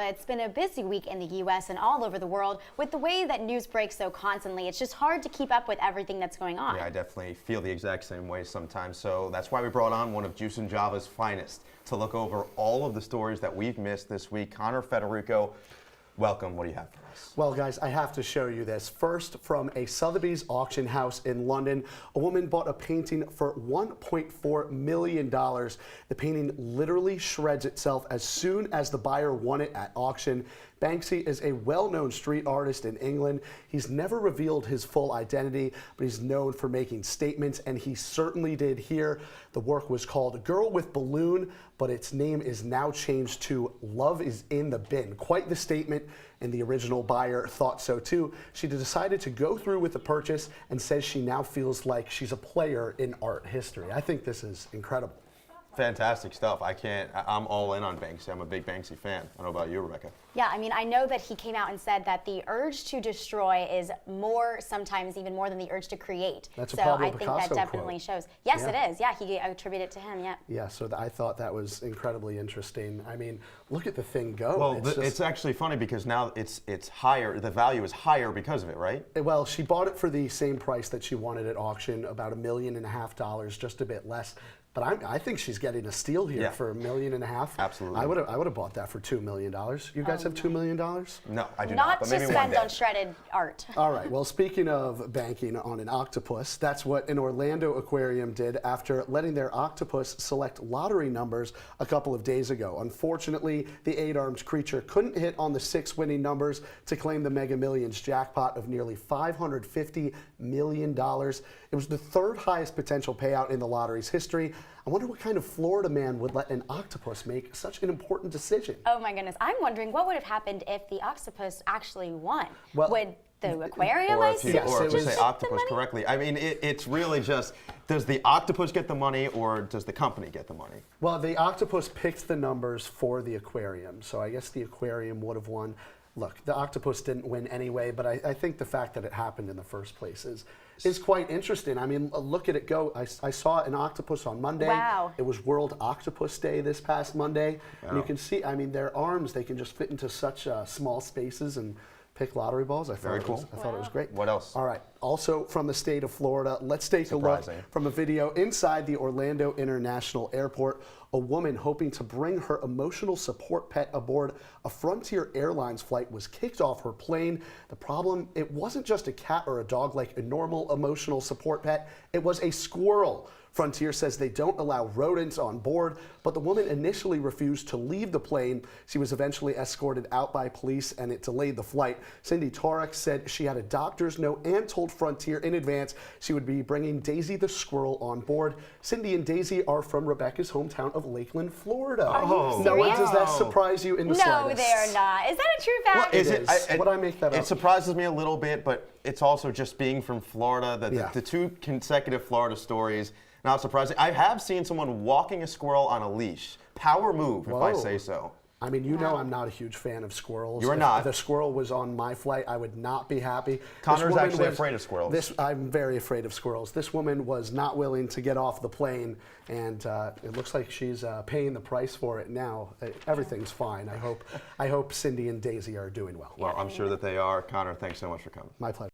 It's been a busy week in the U.S. and all over the world. With the way that news breaks so constantly, it's just hard to keep up with everything that's going on. Yeah, I definitely feel the exact same way sometimes. So that's why we brought on one of Juice and Java's finest to look over all of the stories that we've missed this week. Connor Federico, welcome. What do you have for us? Well, guys, I have to show you this. First, from a Sotheby's auction house in London, a woman bought a painting for $1.4 million. The painting literally shreds itself as soon as the buyer won it at auction. Banksy is a well-known street artist in England. He's never revealed his full identity, but he's known for making statements, and he certainly did here. The work was called Girl with Balloon, but its name is now changed to Love is in the Bin. Quite the statement, and the original buyer thought so too. She decided to go through with the purchase and says she now feels like she's a player in art history. I think this is incredible. Fantastic stuff. I'm all in on Banksy. I'm a big Banksy fan. I don't know about you, Rebecca. Yeah, I mean, I know that he came out and said that the urge to destroy is more, sometimes even more than the urge to create. That's a so Pablo I think Picasso that definitely quote. shows. Yes, Yeah. it is. Yeah, he attributed it to him. Yeah. Yeah, so I thought that was incredibly interesting. I mean, look at the thing go. Well, it's actually funny because now it's higher. The value is higher because of it, right? Well, she bought it for the same price that she wanted at auction, about $1.5 million, just a bit less. But I think she's getting a steal here for $1.5 million. Absolutely. I would have bought that for $2 million. You guys have $2 million? No, I do not. Not But to maybe one spend day. on shredded art. All right, well, speaking of banking on an octopus, that's what an Orlando aquarium did after letting their octopus select lottery numbers a couple of days ago. Unfortunately, the 8-armed creature couldn't hit on the 6 winning numbers to claim the Mega Millions jackpot of nearly $550 million. It was the third highest potential payout in the lottery's history. I wonder what kind of Florida man would let an octopus make such an important decision. Oh my goodness. I'm wondering what would have happened if the octopus actually won. Well, would the aquarium, Or I if you, assume, or if you just say get the octopus money? correctly. I mean, it's really just, does the octopus get the money or does the company get the money? Well, the octopus picked the numbers for the aquarium, so I guess the aquarium would have won. Look, the octopus didn't win anyway, but I think the fact that it happened in the first place is quite interesting. I mean, look at it go. I saw an octopus on Monday. Wow. It was World Octopus Day this past Monday. Wow. And you can see, I mean, their arms, they can just fit into such small spaces and pick lottery balls. I thought Very cool. it was great. What else? All right. Also from the state of Florida, let's take a look Surprising. from a video inside the Orlando International Airport. A woman hoping to bring her emotional support pet aboard a Frontier Airlines flight was kicked off her plane. The problem, it wasn't just a cat or a dog like a normal emotional support pet. It was a squirrel. Frontier says they don't allow rodents on board, but the woman initially refused to leave the plane. She was eventually escorted out by police, and it delayed the flight. Cindy Torek said she had a doctor's note and told Frontier in advance she would be bringing Daisy the squirrel on board. Cindy and Daisy are from Rebecca's hometown of Lakeland, Florida. Are you No one serious? does that surprise you in the No, slightest? they're not. Is that a true fact? It is. Would I make that up? It surprises me a little bit, but it's also just being from Florida, the two consecutive Florida stories. Not surprising. I have seen someone walking a squirrel on a leash. Power move, if I say so. I mean, you know I'm not a huge fan of squirrels. You are not. If the squirrel was on my flight, I would not be happy. Connor's actually afraid of squirrels. I'm very afraid of squirrels. This woman was not willing to get off the plane, and it looks like she's paying the price for it now. Everything's fine. I hope Cindy and Daisy are doing well. Well, I'm sure that they are. Connor, thanks so much for coming. My pleasure.